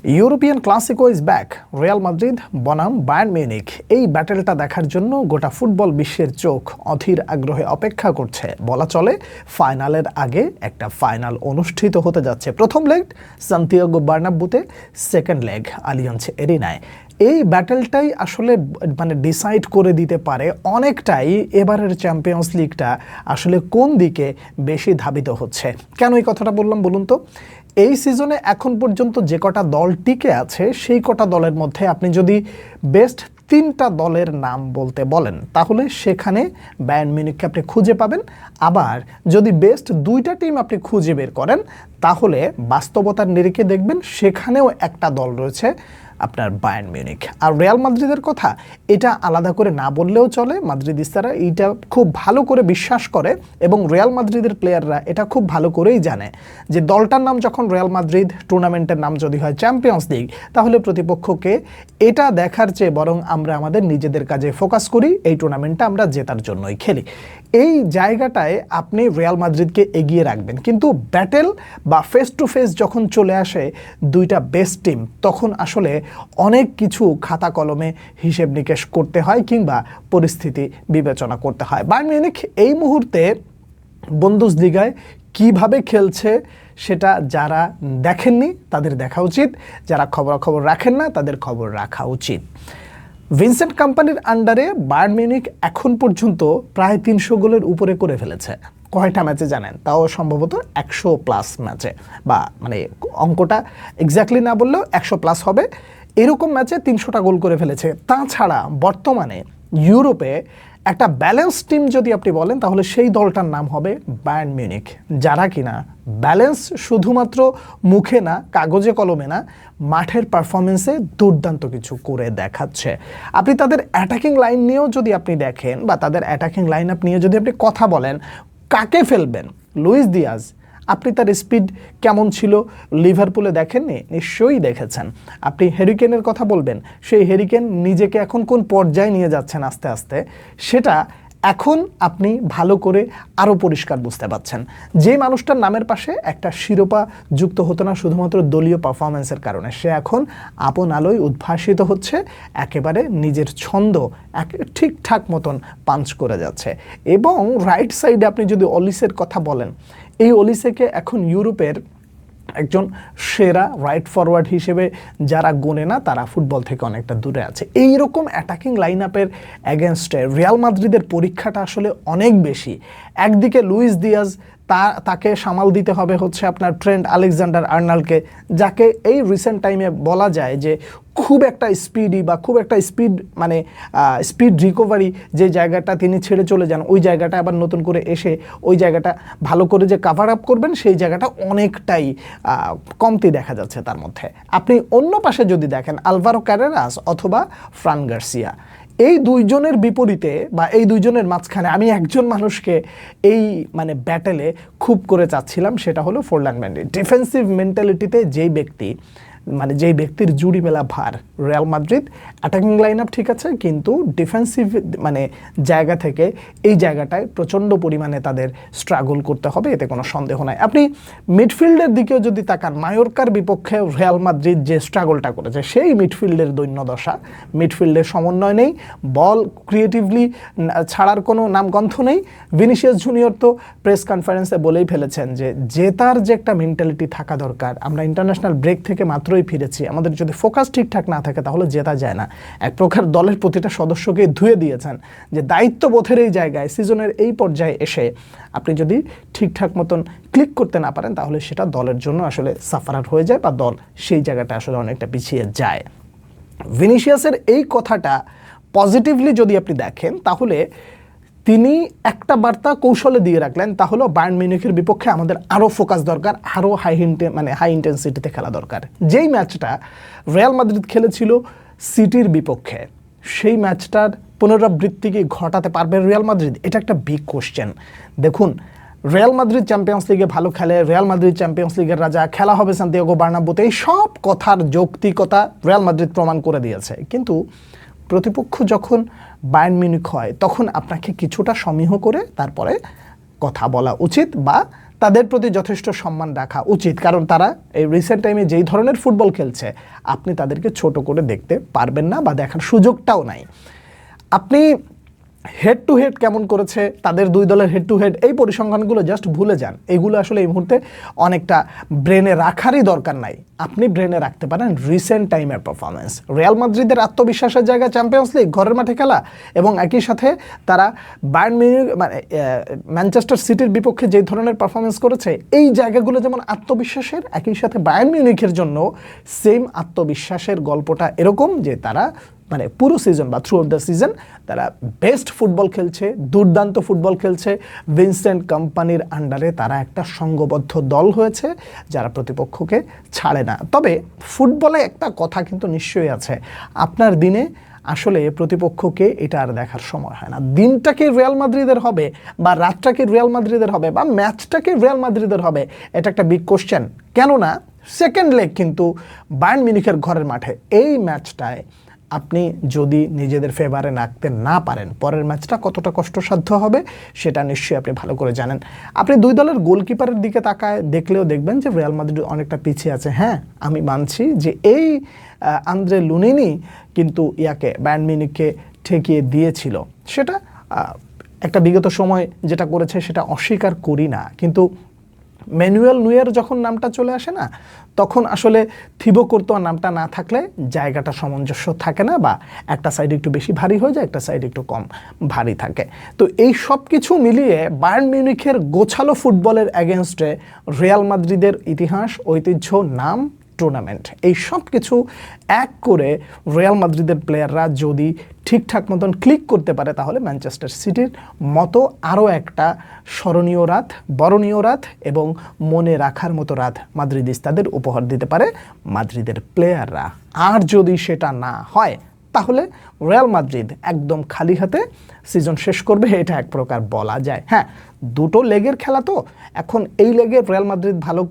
European Clasico is back. Real Madrid বনাম Bayern Munich, এই ব্যাটেলটা দেখার জন্য গোটা ফুটবল বিশ্বের চোখ অধীর আগ্রহে অপেক্ষা করছে। বলা চলে ফাইনালের আগে একটা ফাইনাল অনুষ্ঠিত হতে যাচ্ছে। প্রথম লেগ সান্তিয়াগো বার্নাব্যুতে, সেকেন্ড লেগ আলিয়াঞ্জ এরিনায়। এই ব্যাটেলটাই আসলে ডিসাইড করে দিতে পারে অনেকটাই এবারের চ্যাম্পিয়ন্স লিগটা আসলে কোন দিকে বেশি ধাবিত হচ্ছে। কেন এই কথাটা বললাম বলুন তো? এই সিজনে এখন পর্যন্ত যে কটা দল টিকে আছে সেই কটা দলের মধ্যে আপনি যদি বেস্ট 3টা দলের নাম বলতে বলেন তাহলে সেখানে বায়ার্ন মিউনিখকে আপনি খুঁজে পাবেন। আবার যদি বেস্ট 2টা টিম আপনি খুঁজে বের করেন তাহলে বাস্তবতার নিরিখে দেখবেন সেখানেও একটা দল রয়েছে আপনার বায়ার্ন মিউনিখ। আর রিয়াল মাদ্রিদের কথা এটা আলাদা করে না বললেও চলে। মাদ্রিদিস্তারা এইটা খুব ভালো করে বিশ্বাস করে এবং রিয়াল মাদ্রিদের প্লেয়াররা এটা খুব ভালো করেই জানে যে দলটার নাম যখন রিয়াল মাদ্রিদ, টুর্নামেন্টের নাম যদি হয় চ্যাম্পিয়ন্স লিগ, তাহলে প্রতিপক্ষকে এটা দেখার চেয়ে বরং আমরা আমাদের নিজেদের কাজে ফোকাস করি, এই টুর্নামেন্টটা আমরা জেতার জন্যই খেলি। এই জায়গাটায় আপনি রিয়াল মাদ্রিদকে এগিয়ে রাখবেন, কিন্তু ব্যাটেল বা ফেস টু ফেস যখন চলে আসে দুইটা বেস্ট টিম, তখন আসলে অনেক কিছু খাতা কলমে হিসেব নিকেশ করতে হয় কিংবা পরিস্থিতি বিবেচনা করতে হয়। বায়ার্ন মিউনিখ এই মুহূর্তে বুন্দেসলিগায় কিভাবে খেলছে সেটা যারা দেখেননি তাদের দেখা উচিত, যারা খবরাখবর রাখেন না তাদের খবর রাখা উচিত। ভিনসেন্ট কম্পানির আন্ডারে বায়ার্ন মিউনিখ এখন পর্যন্ত প্রায় 300 গোলের উপরে করে ফেলেছে। কয়টা ম্যাচে জানেন? তাও সম্ভবত 100+ ম্যাচে, বা অঙ্কটা এক্স্যাক্টলি না বললেও 100+ হবে। এরকম ম্যাচে 300টা গোল করে ফেলেছে। তাছাড়া বর্তমানে ইউরোপে একটা ব্যালেন্স টিম যদি আপনি বলেন তাহলে সেই দলটার নাম হবে বায়ার্ন মিউনিখ, যারা কিনা ব্যালেন্স শুধুমাত্র মুখে না, কাগজে কলমে না, মাঠের পারফরমেন্সে দুর্দান্ত কিছু করে দেখাচ্ছে। আপনি তাদের অ্যাটাকিং লাইন নিয়েও যদি আপনি দেখেন বা তাদের অ্যাটাকিং লাইন আপ নিয়ে যদি আপনি কথা বলেন, কাকে ফেলবেন? লুইস দিয়াজ, আপনি তার স্পিড কেমন ছিল লিভারপুলে দেখেননি? নিশ্চয়ই দেখেছেন। আপনি হ্যারিকেনের কথা বলবেন, সেই হ্যারিকেন নিজেকে এখন কোন পর্যায়ে নিয়ে যাচ্ছেন আস্তে আস্তে, সেটা এখন আপনি ভালো করে আরও পরিষ্কার বুঝতে পারছেন। যে মানুষটার নামের পাশে একটা শিরোপা যুক্ত হতো না শুধুমাত্র দলীয় পারফরমেন্সের কারণে, সে এখন আপন আলোয় উদ্ভাসিত হচ্ছে, একেবারে নিজের ছন্দ ঠিকঠাক মতন পাঞ্চ করে যাচ্ছে। এবং রাইট সাইডে আপনি যদি অলিসের কথা বলেন, এই অলিসেকে এখন ইউরোপের একজন সেরা রাইট ফরওয়ার্ড হিসেবে যারা গোনে না তারা ফুটবল থেকে অনেকটা দূরে আছে। এই রকম অ্যাটাকিং লাইন আপের অ্যাগেনস্টে রিয়াল মাদ্রিদের পরীক্ষাটা আসলে অনেক বেশি। একদিকে লুইস দিয়াজ, তাকে সামাল দিতে হবে হচ্ছে আপনার ট্রেন্ট আলেকজান্ডার-আর্নল্ডকে, যাকে এই রিসেন্ট টাইমে বলা যায় যে খুব একটা স্পিডি বা খুব একটা স্পিড রিকভারি যে জায়গাটা তিনি ছেড়ে চলে যান, ওই জায়গাটা আবার নতুন করে এসে ওই জায়গাটা ভালো করে যে কাভার আপ করবেন সেই জায়গাটা অনেকটাই কমতি দেখা যাচ্ছে তার মধ্যে। আপনি অন্য পাশে যদি দেখেন আলভারো কারেরাস অথবা ফ্রান গার্সিয়া, এই দুইজনের বিপরীতে বা এই দুইজনের মাঝখানে আমি একজন মানুষকে এই ব্যাটেলে খুব করে চাচ্ছিলাম, সেটা হলো ফরলান মেন্ডি। ডিফেন্সিভ মেন্টালিটিতে যেই ব্যক্তির জুড়ি মেলা ভার Real Madrid. Attacking line up ঠিক আছে, কিন্তু ডিফেন্সিভ জায়গা থেকে এই জায়গাটায় প্রচণ্ড পরিমাণে তাদের স্ট্রাগল করতে হবে, এতে কোনো সন্দেহ নাই। আপনি মিডফিল্ডের দিকেও যদি তাকান, মায়োর্কার বিপক্ষে রিয়াল মাদ্রিদ যে স্ট্রাগলটা করেছে, সেই মিডফিল্ডের দৈন্যদশা, মিডফিল্ডের সমন্বয় নেই, বল ক্রিয়েটিভলি ছাড়ার কোনো নামগন্ধ নেই। ভিনিসিয়াস জুনিয়র তো প্রেস কনফারেন্সে বলেই ফেলেছেন যে জেতার যে একটা মেন্টালিটি থাকা দরকার। আমরা ইন্টারন্যাশনাল ব্রেক থেকে মাত্রই ফিরেছি, আমাদের যদি ফোকাস ঠিকঠাক না থাকে তাহলে জেতা যায় না। এক প্রকার দলের প্রতিটা সদস্যকে ধুয়ে দিয়েছেন যে দায়িত্ববোধের এই জায়গায় সিজনের এই পর্যায়ে এসে আপনি যদি ঠিকঠাক মতন ক্লিক করতে না পারেন তাহলে সেটা দলের জন্য আসলে সাফারার হয়ে যায় বা দল সেই জায়গাটা আসলে অনেকটা পিছিয়ে যায়। ভিনিসিয়াসের এই কথাটা পজিটিভলি যদি আপনি দেখেন তাহলে তিনি একটা বার্তা কৌশলে দিয়ে রাখলেন, তা হলো বায়ার্ন মিউনিখের বিপক্ষে আমাদের আরও ফোকাস দরকার, আরও হাই ইন্টেন্সিটিতে খেলা দরকার। যেই ম্যাচটা রিয়াল মাদ্রিদ খেলেছিল সিটির বিপক্ষে, সেই ম্যাচটার পুনরাবৃত্তি কি ঘটাতে পারবে রিয়াল মাদ্রিদ? এটা একটা বিগ কোশ্চেন। দেখুন, রিয়াল মাদ্রিদ চ্যাম্পিয়ন্স লিগে ভালো খেলে, রিয়াল মাদ্রিদ চ্যাম্পিয়ন্স লিগের রাজা, খেলা হবে সান্তিয়াগো বার্নাব্যুতে, এই সব কথার যৌক্তিকতা রিয়াল মাদ্রিদ প্রমাণ করে দিয়েছে। কিন্তু প্রতিপক্ষ যখন বায়ার্ন মিউনিখ হয় তখন আপনাকে কিছুটা সমীহ করে তারপরে কথা বলা উচিত বা তাদের প্রতি যথেষ্ট সম্মান রাখা উচিত, কারণ তারা এই রিসেন্ট টাইমে যেই ধরনের ফুটবল খেলছে আপনি তাদেরকে ছোট করে দেখতে পারবেন না বা দেখার সুযোগটাও নাই। আপনি হেড টু হেড কেমন করেছে তাদের দুই দলের হেড টু হেড, এই পরিসংখ্যানগুলো জাস্ট ভুলে যান। এগুলো আসলে এই মুহূর্তে অনেকটা ব্রেনে রাখারই দরকার নাই। আপনি ব্রেনে রাখতে পারেন রিসেন্ট টাইমের পারফরমেন্স, রিয়াল মাদ্রিদের আত্মবিশ্বাসের জায়গায় চ্যাম্পিয়ন্স লিগ, ঘরের মাঠে খেলা, এবং একই সাথে তারা বায়ার্ন মিউনিখ মানে ম্যানচেস্টার সিটির বিপক্ষে যেই ধরনের পারফরমেন্স করেছে, এই জায়গাগুলো যেমন আত্মবিশ্বাসের, একই সাথে বায়ার্ন মিউনিখের জন্য সেম আত্মবিশ্বাসের গল্পটা এরকম যে তারা মানে পুরো সিজন বা থ্রু আউট দ্য সিজন তারা বেস্ট ফুটবল খেলছে, দুর্দান্ত ফুটবল খেলছে। ভিনসেন্ট কোম্পানির আন্ডারে তারা একটা সংঘবদ্ধ দল হয়েছে যারা প্রতিপক্ষকে ছাড়ে না। তবে ফুটবলে একটা কথা কিন্তু নিশ্চয়ই আছে, আপনার দিনে আসলে প্রতিপক্ষকে এটা আর দেখার সময় হয় না। দিনটাকে রিয়াল মাদ্রিদের হবে বা রাতটাকে রিয়াল মাদ্রিদের হবে বা ম্যাচটাকে রিয়াল মাদ্রিদের হবে, এটা একটা বিগ কোশ্চেন। কেননা সেকেন্ড লেগ কিন্তু বায়ার্ন মিউনিখের ঘরের মাঠে, এই ম্যাচটায় আপনি যদি নিজেদের ফেভারে রাখতে না পারেন, পরের ম্যাচটা কতটা কষ্টসাধ্য হবে সেটা নিশ্চয়ই আপনি ভালো করে জানেন। আপনি দুই দলের গোলকিপারের দিকে তাকায় দেখলেও দেখবেন যে রিয়াল মাদ্রিদ অনেকটা পিছিয়ে আছে। হ্যাঁ, আমি মানছি যে এই আন্দ্রে লুনিনি কিন্তু বায়ার্ন মিউনিখকে ঠেকিয়ে দিয়েছিল, সেটা একটা বিগত সময় যেটা করেছে সেটা অস্বীকার করি না, কিন্তু ম্যানুয়েল নুয়ের যখন নামটা চলে আসে না, তখন আসলে থিবো কোর্তোয়া নামটা না থাকলে জায়গাটা সামঞ্জস্য থাকে না, বা একটা সাইড একটু বেশি ভারী হয়ে যায়, একটা সাইড একটু কম ভারী থাকে। তো এই সব কিছু মিলিয়ে বায়ার্ন মিউনিখের গোছালো ফুটবলের অ্যাগেনস্টে রিয়াল মাদ্রিদের ইতিহাস, ঐতিহ্য, নাম, টুর্নামেন্ট, এই সব কিছু এক করে রিয়াল মাদ্রিদের প্লেয়াররা যদি ঠিকঠাক মতন ক্লিক করতে পারে, তাহলে ম্যানচেস্টার সিটির মতো আরও একটা স্মরণীয় রাত, বরণীয় রাত এবং মনে রাখার মতো রাত মাদ্রিদিস্তাদের উপহার দিতে পারে মাদ্রিদের প্লেয়াররা। আর যদি সেটা না হয় তাহলে রিয়াল মাদ্রিদ একদম খালি হাতে সিজন শেষ করবে, এটা এক প্রকার বলা যায়। হ্যাঁ, দুটো লেগের খেলা, তো এখন এই লেগে রিয়াল মাদ্রিদ ভালো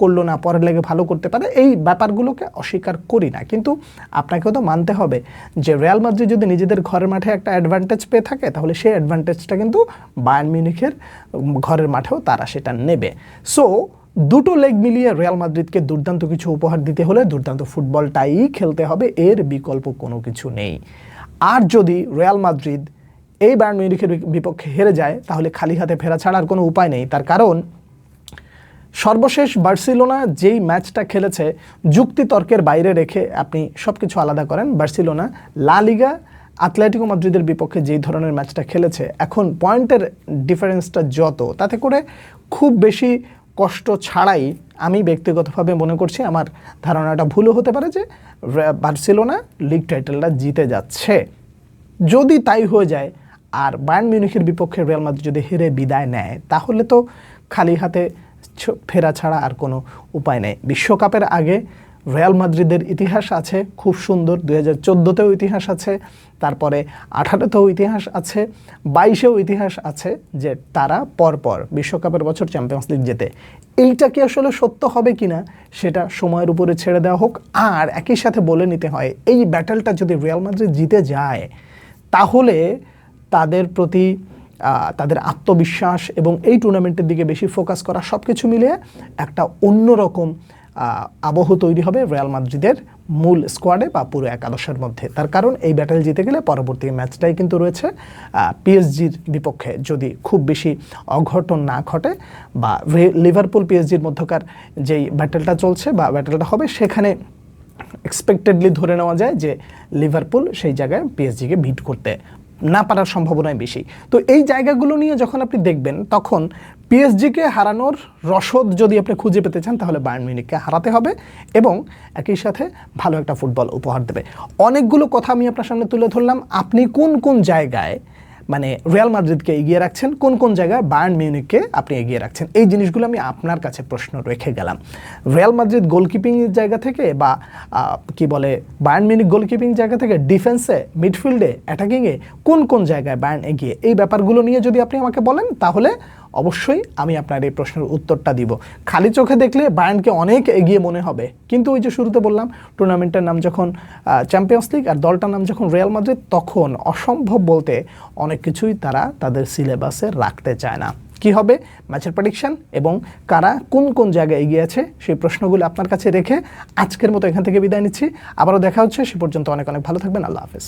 করলো না, পরের লেগে ভালো করতে পারে, এই ব্যাপারগুলোকে অস্বীকার করি না, কিন্তু আপনাকেও তো মানতে হবে যে রিয়াল মাদ্রিদ যদি নিজেদের ঘরের মাঠে একটা অ্যাডভান্টেজ পেয়ে থাকে, তাহলে সেই অ্যাডভান্টেজটা কিন্তু বায়ার্ন মিউনিখের ঘরের মাঠেও তারা সেটা নেবে। সো দুটো লেগ মিলিয়ে রিয়াল মাদ্রিদকে দুর্দান্ত কিছু উপহার দিতে হলে দুর্দান্ত ফুটবলটাই খেলতে হবে, এর বিকল্প কোনো কিছু নেই। আর যদি রিয়াল মাদ্রিদ এই বায়ার্ন মিউনিখের বিপক্ষে হেরে যায়, তাহলে খালি হাতে ফেরা ছাড়া আর কোনো উপায় নেই। তার কারণ সর্বশেষ বার্সেলোনা যেই ম্যাচটা খেলেছে, যুক্তিতর্কের বাইরে রেখে আপনি সব কিছু আলাদা করেন, বার্সেলোনা লা লিগা আতলেটিকো মাদ্রিদের বিপক্ষে যেই ধরনের ম্যাচটা খেলেছে, এখন পয়েন্টের ডিফারেন্সটা যত, তাতে করে খুব বেশি কষ্ট ছাড়াই আমি ব্যক্তিগতভাবে মনে করছি, আমার ধারণাটা ভুলও হতে পারে, যে বার্সেলোনা লিগ টাইটেলটা জিতে যাচ্ছে। যদি তাই হয়ে যায় আর বায়ার্ন মিউনিখের বিপক্ষে রিয়াল মাদ্রিদ যদি হেরে বিদায় নেয়, তাহলে তো খালি হাতে ফেরা ছাড়া আর কোনো উপায় নেই। বিশ্বকাপের আগে রিয়াল মাদ্রিদের ইতিহাস আছে খুব সুন্দর, 2014তেও ইতিহাস আছে, তারপরে 18তেও ইতিহাস আছে, 22এও ইতিহাস আছে যে তারা পরপর বিশ্বকাপের বছর চ্যাম্পিয়ন্স লিগ জেতে। এইটা কি আসলে সত্য হবে কিনা সেটা সময়ের উপরে ছেড়ে দেওয়া হোক। আর একই সাথে বলে নিতে হয়, এই ব্যাটেলটা যদি রিয়াল মাদ্রিদ জিতে যায়, তাহলে তাদের প্রতি তাদের আত্মবিশ্বাস এবং এই টুর্নামেন্টের দিকে বেশি ফোকাস করা, সব কিছু মিলিয়ে একটা অন্যরকম আবহ তৈরি হবে রিয়াল মাদ্রিদের মূল স্কোয়াডে বা পুরো একাদশের মধ্যে। তার কারণ এই ব্যাটেল জিতে গেলে পরবর্তী ম্যাচটাই কিন্তু রয়েছে পিএসজির বিপক্ষে, যদি খুব বেশি অঘটন না ঘটে বা লিভারপুল পিএসজির মধ্যকার যেই ব্যাটেলটা চলছে বা ব্যাটেলটা হবে, সেখানে এক্সপেক্টেডলি ধরে নেওয়া যায় যে লিভারপুল সেই জায়গায় পিএসজিকে বিট করতে না পারার সম্ভাবনাই বেশি। তো এই জায়গাগুলো নিয়ে যখন আপনি দেখবেন, তখন পিএসজিকে হারানোর রসদ যদি আপনি খুঁজে পেতে চান, তাহলে বায়ার্ন মিউনিখকে হারাতে হবে এবং একই সাথে ভালো একটা ফুটবল উপহার দেবে। অনেকগুলো কথা আমি আপনার সামনে তুলে ধরলাম, আপনি কোন কোন জায়গায় মানে রিয়াল মাদ্রিদকে এগিয়ে রাখছেন, কোন কোন জায়গায় বায়ার্ন মিউনিখকে আপনি এগিয়ে রাখছেন, এই জিনিসগুলো আমি আপনার কাছে প্রশ্ন রেখে গেলাম। রিয়াল মাদ্রিদ গোলকিপিংয়ের জায়গা থেকে বা কি বলে বায়ার্ন মিউনিখ গোলকিপিং জায়গা থেকে, ডিফেন্সে, মিডফিল্ডে, অ্যাটাকিংয়ে কোন কোন জায়গায় বায়ার্ন এগিয়ে, এই ব্যাপারগুলো নিয়ে যদি আপনি আমাকে বলেন, তাহলে অবশ্যই আমি আপনার এই প্রশ্নের উত্তরটা দিব। খালি চোখে দেখলে বায়ার্নকে অনেক এগিয়ে মনে হবে, কিন্তু ওই যে শুরুতে বললাম, টুর্নামেন্টের নাম যখন চ্যাম্পিয়ন্স লিগ আর দলটার নাম যখন রিয়াল মাদ্রিদ, তখন অসম্ভব বলতে অনেক কিছুই তারা তাদের সিলেবাসে রাখতে চায় না। কি হবে ম্যাচের প্রেডিকশন এবং কারা কোন কোন জায়গায় এগিয়ে আছে সেই প্রশ্নগুলো আপনার কাছে রেখে আজকের মতো এখান থেকে বিদায় নিচ্ছি। আবারও দেখা হচ্ছে, সে পর্যন্ত অনেক অনেক ভালো থাকবেন। আল্লাহ হাফেজ।